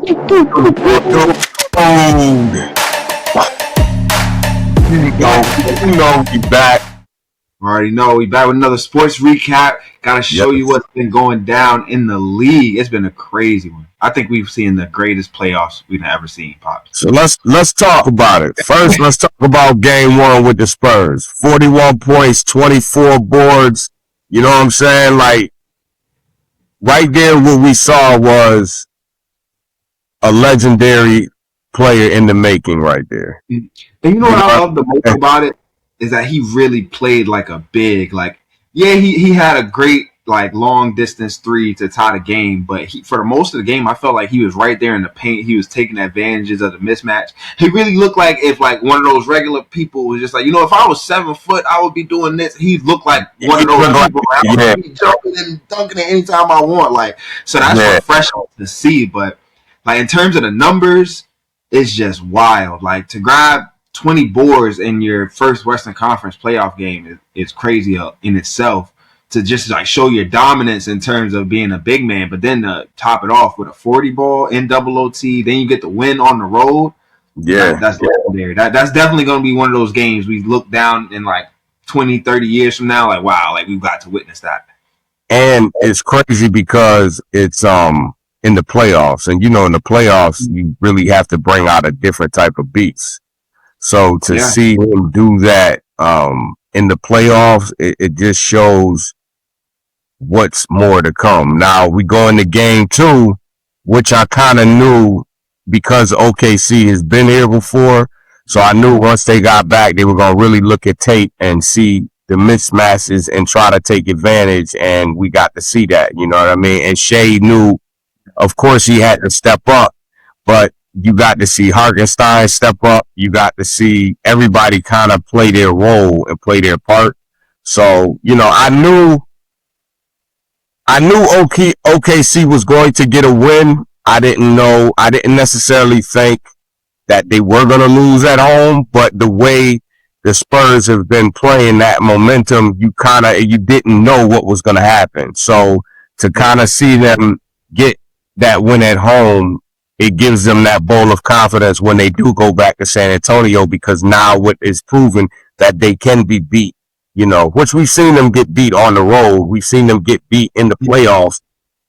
We back. Already know we back with another sports recap. Gotta show you what's been going down in the league. It's been a crazy one. I think we've seen the greatest playoffs we've ever seen, Pops. So let's talk about it. First, let's talk about game one with the Spurs. 41 points, 24 boards. You know what I'm saying? Like, right there, what we saw was a legendary player in the making right there. And you know what I love the most about it? Is that he really played like a big, like, yeah, he had a great, like, long distance three to tie the game, but for the most of the game, I felt like he was right there in the paint. He was taking advantages of the mismatch. He really looked like if, like, one of those regular people was just like, if I was 7 foot, I would be doing this. He looked like one of those people. Like, I would be jumping and dunking it anytime I want. Like, so that's refreshing to see. But, like, in terms of the numbers, it's just wild. Like, to grab 20 boards in your first Western Conference playoff game is crazy in itself. To just like show your dominance in terms of being a big man, but then to top it off with a 40 ball in double OT, then you get the win on the road. Yeah, that's legendary. That's definitely going to be one of those games we look down in like 20, 30 years from now, like, wow, like we've got to witness that. And it's crazy because it's in the playoffs, and in the playoffs you really have to bring out a different type of beats. So to see him do that in the playoffs, it just shows what's more to come. Now we go into game two, which I kind of knew because OKC has been here before. So I knew once they got back, they were going to really look at tape and see the mismatches and try to take advantage. And we got to see that, you know what I mean? And Shea knew, of course, he had to step up, but you got to see Hartenstein step up. You got to see everybody kind of play their role and play their part. So, I knew OKC was going to get a win. I didn't necessarily think that they were going to lose at home, but the way the Spurs have been playing, that momentum, you didn't know what was going to happen. So to kind of see them get that win at home, it gives them that bowl of confidence when they do go back to San Antonio, because now what is proven that they can be beat, which we've seen them get beat on the road. We've seen them get beat in the playoffs,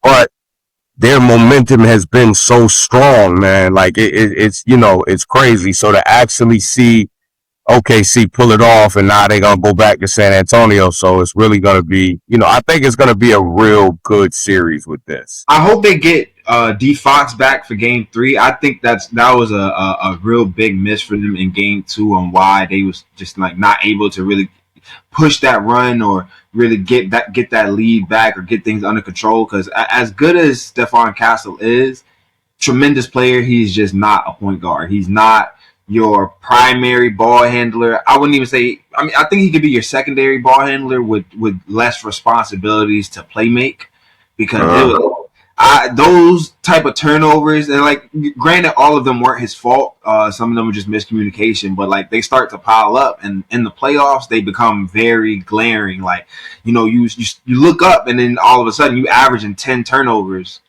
but their momentum has been so strong, man. Like it's crazy. So to actually see OKC pull it off, and now they're going to go back to San Antonio. So it's really going to be, I think it's going to be a real good series with this. I hope they get D Fox back for game 3. I think that was a real big miss for them in game 2 on why they was just like not able to really push that run or really get that lead back or get things under control. Because as good as Stephon Castle is, tremendous player, he's just not a point guard. He's not your primary ball handler. I wouldn't even say. I think he could be your secondary ball handler with less responsibilities to play make, because those type of turnovers, and like, granted, all of them weren't his fault. Some of them were just miscommunication, but like they start to pile up, and in the playoffs they become very glaring. Like, you look up, and then all of a sudden you averaging 10 turnovers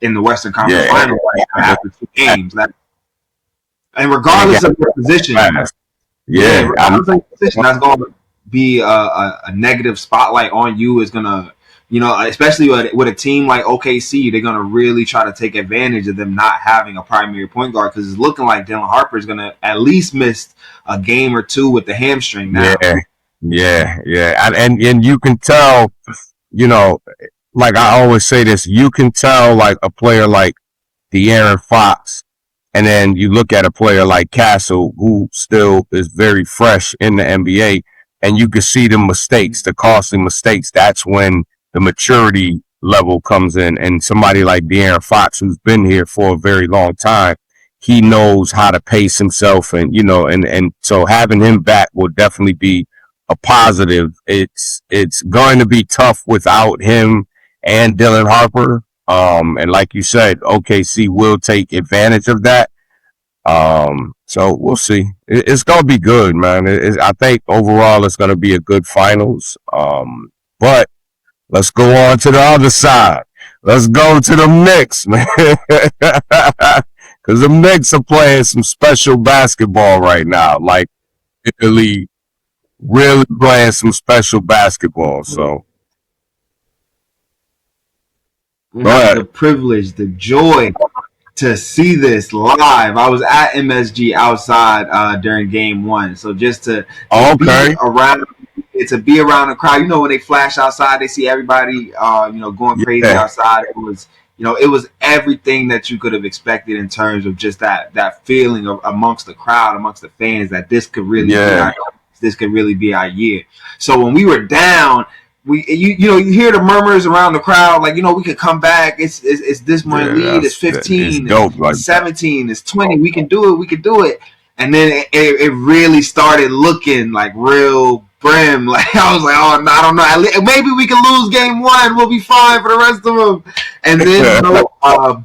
in the Western Conference Finals after 2 games. And regardless of your position, regardless of your position, that's going to be a negative spotlight on you. Is going to, especially with a team like OKC, they're going to really try to take advantage of them not having a primary point guard, because it's looking like Dylan Harper is going to at least miss a game or 2 with the hamstring now. Yeah. And you can tell, like I always say this, you can tell like a player like De'Aaron Fox, and then you look at a player like Castle, who still is very fresh in the NBA, and you can see the mistakes, the costly mistakes. That's when the maturity level comes in. And somebody like De'Aaron Fox, who's been here for a very long time, he knows how to pace himself, and and so having him back will definitely be a positive. It's going to be tough without him and Dylan Harper. And like you said, OKC will take advantage of that. So we'll see. It's going to be good, man. I think overall it's going to be a good finals. But let's go on to the other side. Let's go to the Knicks, man. Because the Knicks are playing some special basketball right now. Like, really, really playing some special basketball. So, We go have ahead. the privilege, the joy to see this live. I was at MSG outside during Game 1, so just to be Okay. around, to be around the crowd. You know, when they flash outside, they see everybody, going crazy Yeah. outside. It was everything that you could have expected in terms of just that feeling of amongst the crowd, amongst the fans, that Yeah. this could really be our year. So when we were down, you hear the murmurs around the crowd, like, we could come back. It's this much Yeah. lead. It's It's 15. dope like It's that. 17. It's 20. We can do it. We can do it. And then it really started looking like real grim. Like, I was like, oh no, I don't know. Maybe we can lose Game 1. We'll be fine for the rest of them. And then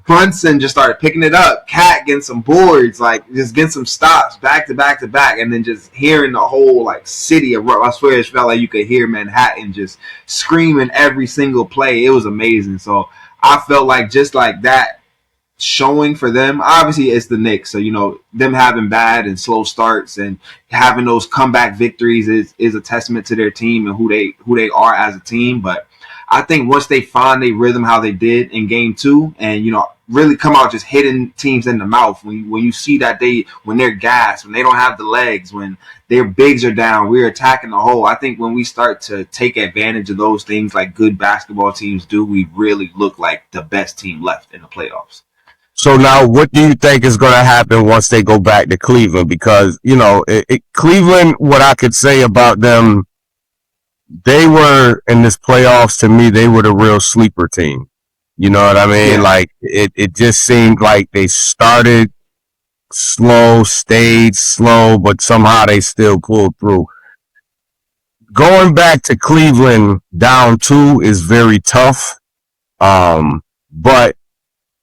Brunson just started picking it up. Cat getting some boards, like just getting some stops back to back to back, and then just hearing the whole like city erupt. I swear it felt like you could hear Manhattan just screaming every single play. It was amazing. So I felt like just like that showing for them. Obviously, it's the Knicks, so them having bad and slow starts and having those comeback victories is a testament to their team and who they are as a team. But I think once they find their rhythm, how they did in Game 2, and really come out just hitting teams in the mouth when you see that when they're gassed, when they don't have the legs, when their bigs are down, we're attacking the hole. I think when we start to take advantage of those things like good basketball teams do, we really look like the best team left in the playoffs. So now, what do you think is going to happen once they go back to Cleveland? Because Cleveland, what I could say about them, they were in this playoffs. To me, they were the real sleeper team. You know what I mean? Yeah. Like it just seemed like they started slow, stayed slow, but somehow they still pulled through. Going back to Cleveland down 2 is very tough. But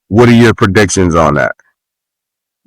what are your predictions on that?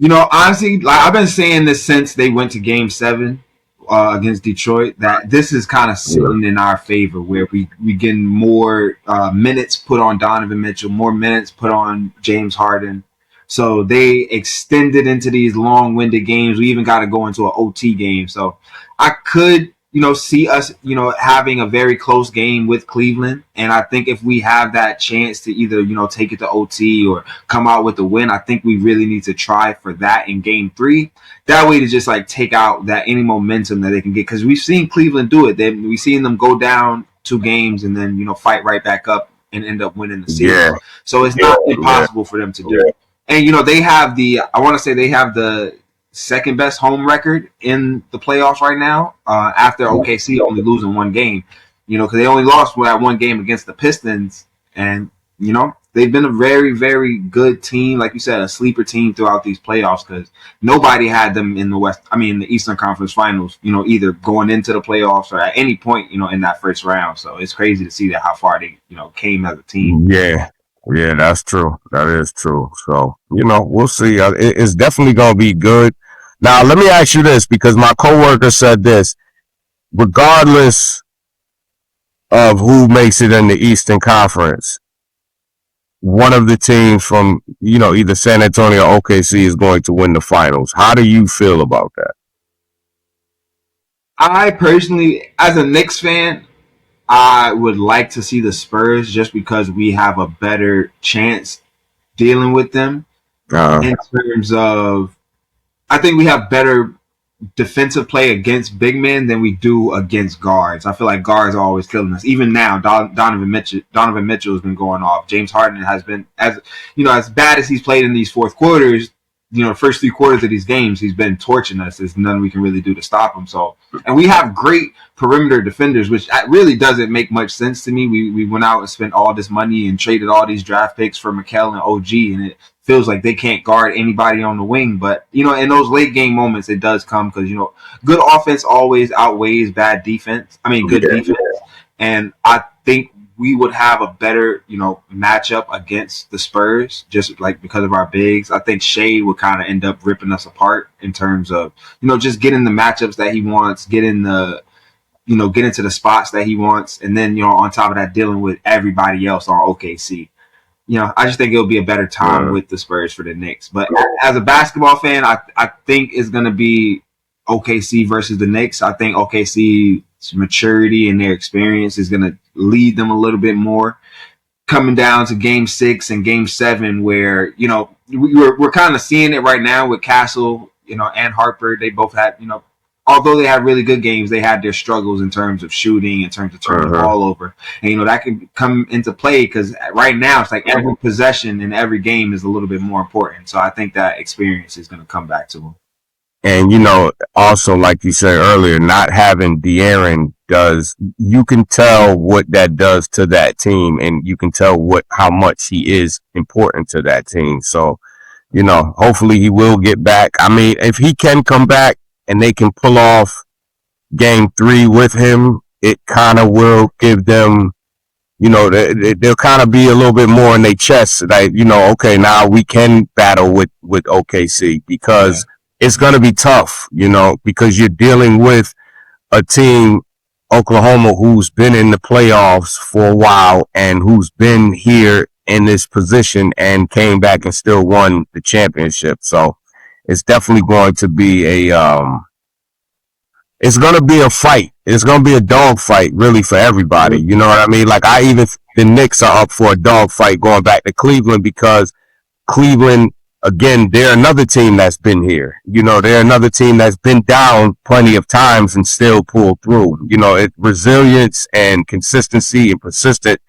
Honestly, like I've been saying this since they went to Game 7 against Detroit, that this is kind of sitting in our favor, where we getting more minutes put on Donovan Mitchell, more minutes put on James Harden. So they extended into these long-winded games. We even got to go into an OT game. So I could, see us, having a very close game with Cleveland. And I think if we have that chance to either, take it to OT or come out with the win, I think we really need to try for that in Game 3. That way to just like take out that any momentum that they can get, because we've seen Cleveland do it. We've seen them go down 2 games and then fight right back up and end up winning the series. Yeah. So it's not impossible for them to do it. And they have I want to say they have the second best home record in the playoffs right now, after OKC only losing 1 game. Because they only lost that 1 game against the Pistons, and they've been a very, very good team, like you said, a sleeper team throughout these playoffs, because nobody had them in the Eastern Conference Finals, either going into the playoffs or at any point, in that first round. So it's crazy to see that how far they, came as a team. Yeah. Yeah, that's true. That is true. So, we'll see. It's definitely going to be good. Now, let me ask you this, because my coworker said this. Regardless of who makes it in the Eastern Conference, one of the teams from, either San Antonio or OKC is going to win the finals. How do you feel about that? I personally, as a Knicks fan, I would like to see the Spurs, just because we have a better chance dealing with them in terms of, I think we have better defensive play against big men than we do against guards. I feel like guards are always killing us. Even now, Donovan Mitchell has been going off. James Harden has been, as bad as he's played in these fourth quarters, the first 3 quarters of these games, he's been torching us. There's nothing we can really do to stop him. So, and we have great perimeter defenders, which really doesn't make much sense to me. We went out and spent all this money and traded all these draft picks for Mikal and OG, and it feels like they can't guard anybody on the wing. But, in those late game moments, it does come, because, good offense always outweighs bad defense. Good defense. And I think we would have a better, matchup against the Spurs, just like because of our bigs. I think Shea would kind of end up ripping us apart in terms of, just getting the matchups that he wants, getting the, get into the spots that he wants, and then, on top of that, dealing with everybody else on OKC. I just think it'll be a better time with the Spurs for the Knicks. But as a basketball fan, I think it's going to be OKC versus the Knicks. I think OKC's maturity and their experience is going to lead them a little bit more. Coming down to Game 6 and Game 7, where we're kind of seeing it right now with Castle, and Harper. They both had, although they had really good games, they had their struggles in terms of shooting, in terms of turning the ball over. And, that can come into play because right now it's like every possession in every game is a little bit more important. So I think that experience is going to come back to them. And, also, like you said earlier, not having De'Aaron you can tell what that does to that team, and you can tell how much he is important to that team. So, hopefully he will get back. I mean, if he can come back and they can pull off Game 3 with him, it kind of will give them, they'll kind of be a little bit more in their chest. Like, okay, now we can battle with OKC because it's going to be tough, because you're dealing with a team, Oklahoma, who's been in the playoffs for a while and who's been here in this position and came back and still won the championship. So it's definitely going to be it's going to be a fight. It's going to be a dog fight, really, for everybody. You know what I mean? Like, the Knicks are up for a dog fight going back to Cleveland because Cleveland, again, they're another team that's been here. They're another team that's been down plenty of times and still pulled through. Resilience and consistency and persistent.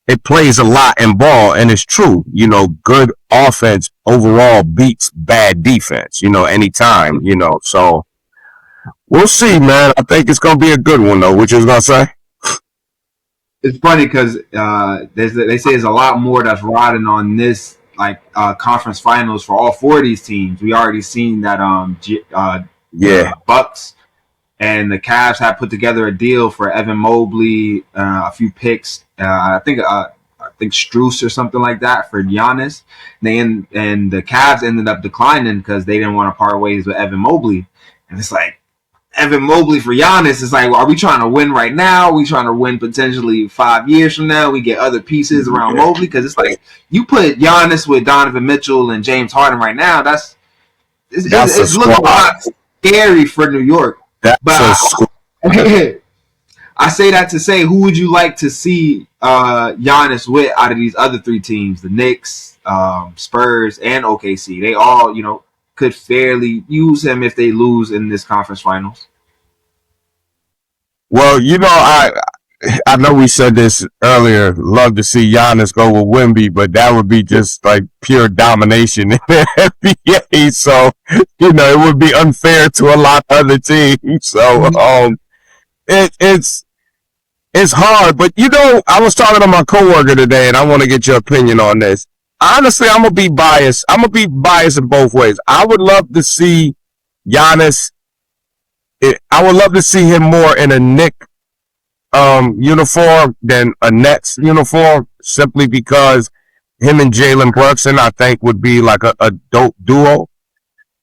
It plays a lot in ball, and it's true. Good offense overall beats bad defense, anytime, So we'll see, man. I think it's going to be a good one, though. What you was going to say? It's funny because they say there's a lot more that's riding on this conference finals for all four of these teams. We already seen that Bucks and the Cavs have put together a deal for Evan Mobley, a few picks. I think Strus or something like that for Giannis. And the Cavs ended up declining because they didn't want to part ways with Evan Mobley. And it's like, Evan Mobley for Giannis. It's like, well, are we trying to win right now? Are we trying to win potentially 5 years from now? We get other pieces around Mobley because it's like you put Giannis with Donovan Mitchell and James Harden right now. It's looking a lot scary for New York. I say that to say, who would you like to see Giannis with out of these other three teams? The Knicks, Spurs, and OKC. They all, could fairly use him if they lose in this conference finals. Well, I know we said this earlier. Love to see Giannis go with Wemby, but that would be just like pure domination in the NBA. So, it would be unfair to a lot of other teams. So, it's hard. But I was talking to my coworker today, and I want to get your opinion on this. Honestly, I'm gonna be biased. I'm gonna be biased in both ways. I would love to see Giannis. I would love to see him more in a Knicks uniform than a Nets uniform, simply because him and Jalen Brunson, I think, would be like a dope duo.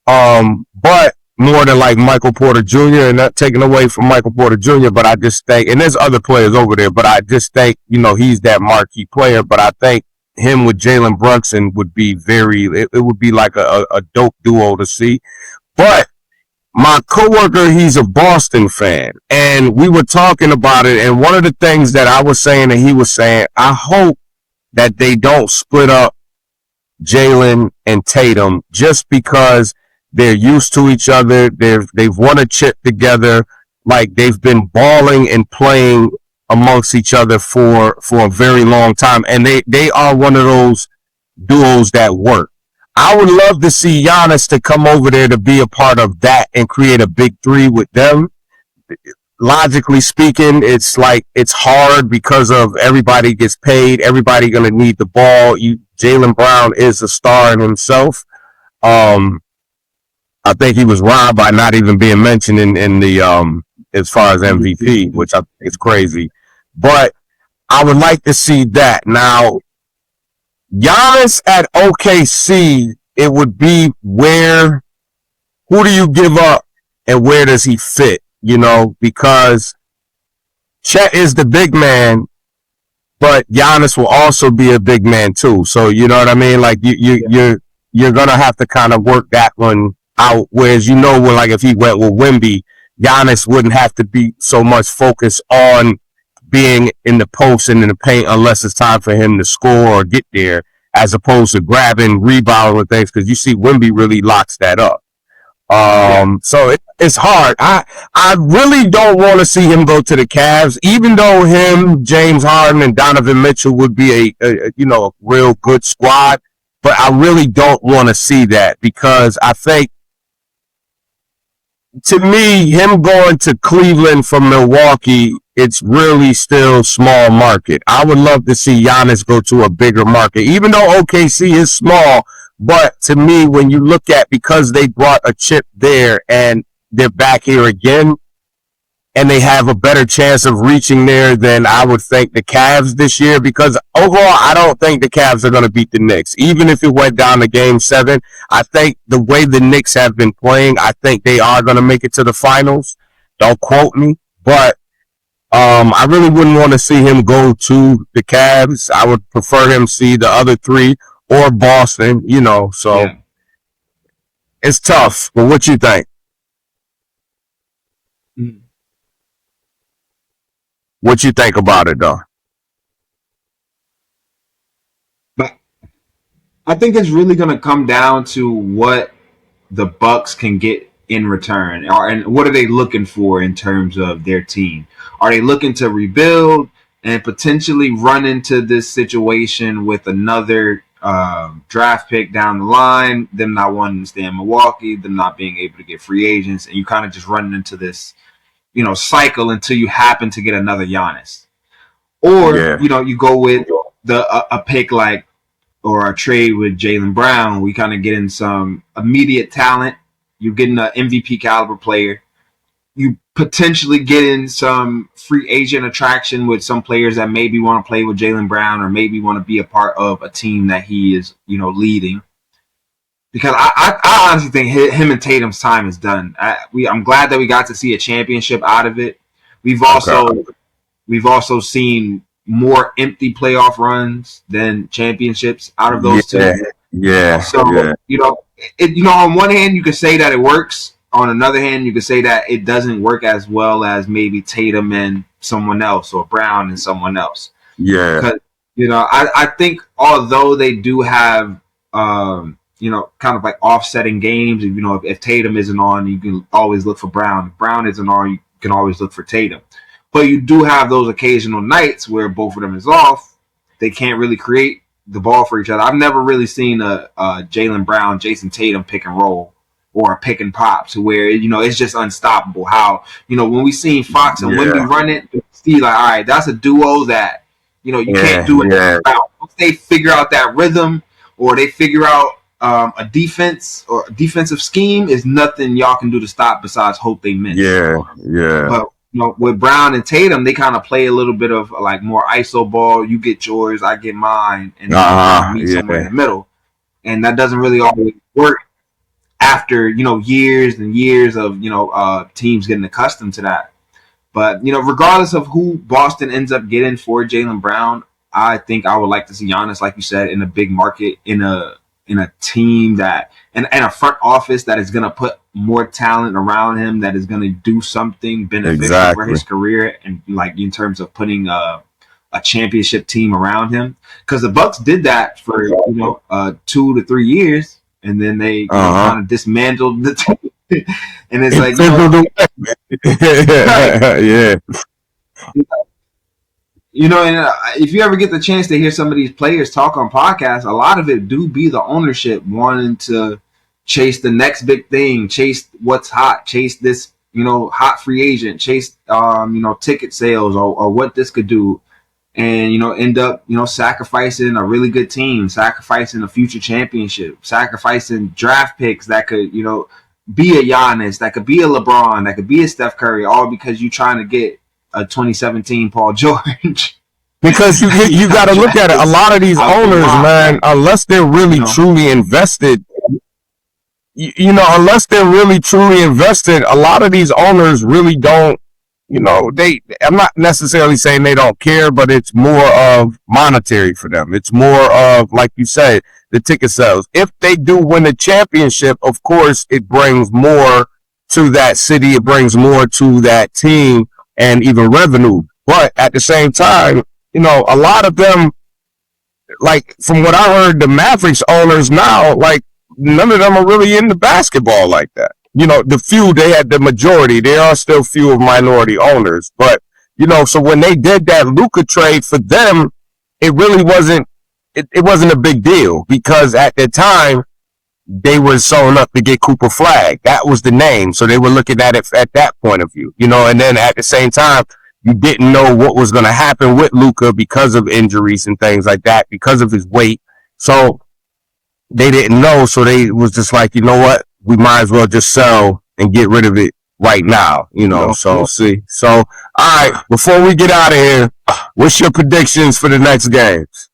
But more than like Michael Porter Jr. and not taking away from Michael Porter Jr. But I just think, and there's other players over there, but I just think, he's that marquee player. But I think him with Jalen Brunson would be it would be like a dope duo to see. But my coworker, he's a Boston fan, and we were talking about it. And one of the things that I was saying and he was saying, I hope that they don't split up Jalen and Tatum just because they're used to each other. They've won a chip together. Like, they've been balling and playing amongst each other for a very long time, and they are one of those duos that work. I would love to see Giannis to come over there to be a part of that and create a big three with them. Logically speaking, it's hard because of everybody gets paid. Everybody gonna need the ball. Jaylen Brown is a star in himself. I think he was robbed by not even being mentioned in the as far as MVP, which I think is crazy. But I would like to see that. Now, Giannis at OKC, it would be who do you give up and where does he fit? Because Chet is the big man, but Giannis will also be a big man too. So you know what I mean? Like you're gonna have to kind of work that one out. Whereas where like if he went with Wemby, Giannis wouldn't have to be so much focused on being in the post and in the paint unless it's time for him to score or get there, as opposed to grabbing, rebounding with things. Because you see, Wemby really locks that up. So it's hard. I really don't want to see him go to the Cavs, even though him, James Harden, and Donovan Mitchell would be a real good squad. But I really don't want to see that, because I think, to me, him going to Cleveland from Milwaukee, it's really still small market. I would love to see Giannis go to a bigger market, even though OKC is small. But to me, when you look at, because they brought a chip there and they're back here again, and they have a better chance of reaching there than I would think the Cavs this year, because overall, I don't think the Cavs are going to beat the Knicks. Even if it went down to Game 7, I think the way the Knicks have been playing, I think they are going to make it to the finals. Don't quote me, but I really wouldn't want to see him go to the Cavs. I would prefer him see the other three or Boston, so yeah. It's tough. But what you think? What you think about it, though? But I think it's really going to come down to what the Bucks can get in return, and what are they looking for in terms of their team? Are they looking to rebuild and potentially run into this situation with another draft pick down the line, them not wanting to stay in Milwaukee, them not being able to get free agents, and you kind of just running into this cycle until you happen to get another Giannis, or you go with a pick like, or a trade with Jaylen Brown. We kind of get in some immediate talent. You're getting an MVP caliber player. You potentially get in some free agent attraction with some players that maybe want to play with Jaylen Brown, or maybe want to be a part of a team that he is leading. Because I honestly think him and Tatum's time is done. I'm glad that we got to see a championship out of it. We've also seen more empty playoff runs than championships out of those two. Yeah. So on one hand you could say that it works. On another hand, you could say that it doesn't work as well as maybe Tatum and someone else, or Brown and someone else. Yeah. Because I think although they do have kind of like offsetting games. If Tatum isn't on, you can always look for Brown. If Brown isn't on, you can always look for Tatum. But you do have those occasional nights where both of them is off. They can't really create the ball for each other. I've never really seen a Jaylen Brown, Jason Tatum pick and roll, or a pick and pop, to where it's just unstoppable. How when we seen Fox and Wemby run it, you see like, all right, that's a duo that you can't do it. Yeah. Once they figure out that rhythm, or they figure out a defense or a defensive scheme, is nothing y'all can do to stop besides hope they miss. Yeah. But with Brown and Tatum, they kind of play a little bit of like more ISO ball. You get yours, I get mine, and then meet somewhere in the middle. And that doesn't really always work after years and years of teams getting accustomed to that. But regardless of who Boston ends up getting for Jaylen Brown, I think I would like to see Giannis, like you said, in a big market, in a team that and a front office that is going to put more talent around him, that is going to do something beneficial for his career, and like in terms of putting a championship team around him. Because the Bucks did that for 2 to 3 years, and then they kind of dismantled the team. And it's like and if you ever get the chance to hear some of these players talk on podcasts, a lot of it do be the ownership wanting to chase the next big thing, chase what's hot, chase this, hot free agent, chase, ticket sales, or what this could do. And, end up, sacrificing a really good team, sacrificing a future championship, sacrificing draft picks that could, be a Giannis, that could be a LeBron, that could be a Steph Curry, all because you're trying to get a 2017 Paul George. Because you got to look at it. A lot of these owners, man, unless they're really truly invested, unless they're really truly invested, a lot of these owners really don't you know, I'm not necessarily saying they don't care, but it's more of monetary for them. It's more of, like you said, the ticket sales. If they do win a championship, of course, it brings more to that city. It brings more to that team and even revenue. But at the same time, you know, a lot of them, like from what I heard, the Mavericks owners now, like none of them are really into basketball like that. You know, the few, they had the majority. There are still few of minority owners, but you know, so when they did that Luka trade for them, it really wasn't. It wasn't a big deal because at the time they were sewn up to get Cooper Flag. That was the name, so they were looking at it at that point of view. You know, and then at the same time, you didn't know what was going to happen with Luka because of injuries and things like that, because of his weight. So they didn't know, so they was just like, you know what, we might as well just sell and get rid of it right now, you know. So we'll see. So, all right, before we get out of here, what's your predictions for the next games?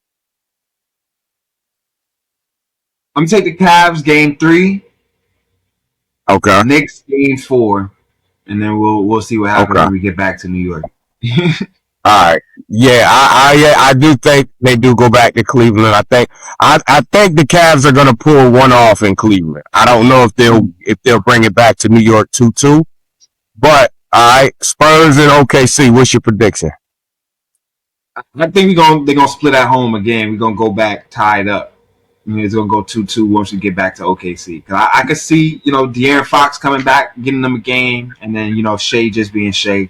I'm gonna take the Cavs game 3. Okay. Knicks game 4, and then we'll see what happens when we get back to New York. All right. Yeah, I do think they do go back to Cleveland. I think the Cavs are gonna pull one off in Cleveland. I don't know if they'll bring it back to New York 2-2. But all right, Spurs and OKC, what's your prediction? I think they're gonna split at home again. We're gonna go back tied up. I mean, it's gonna go 2-2 once we get back to OKC. Cause I could see, you know, De'Aaron Fox coming back, getting them a game, and then, you know, Shea just being Shea,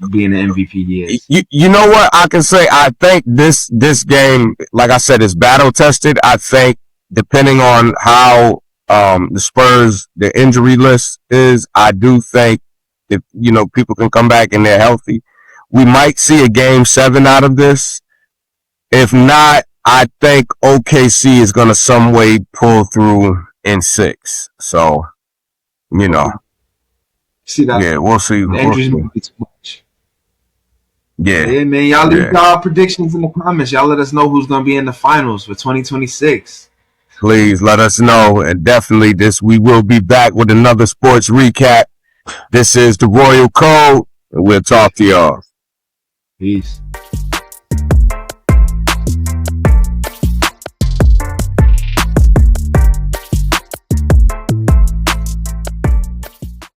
being the MVP he is. You know what I can say? I think this game, like I said, is battle tested. I think depending on how the Spurs, the injury list is, I do think if, you know, people can come back and they're healthy, we might see a game 7 out of this. If not, I think OKC is going to some way pull through in 6. So, you know. See that? Yeah, we'll see. The injuries might be too much. Yeah, man. Y'all leave y'all predictions in the comments. Y'all let us know who's going to be in the finals for 2026. Please let us know. And definitely we will be back with another sports recap. This is the Royal Code, and we'll talk to y'all. Peace.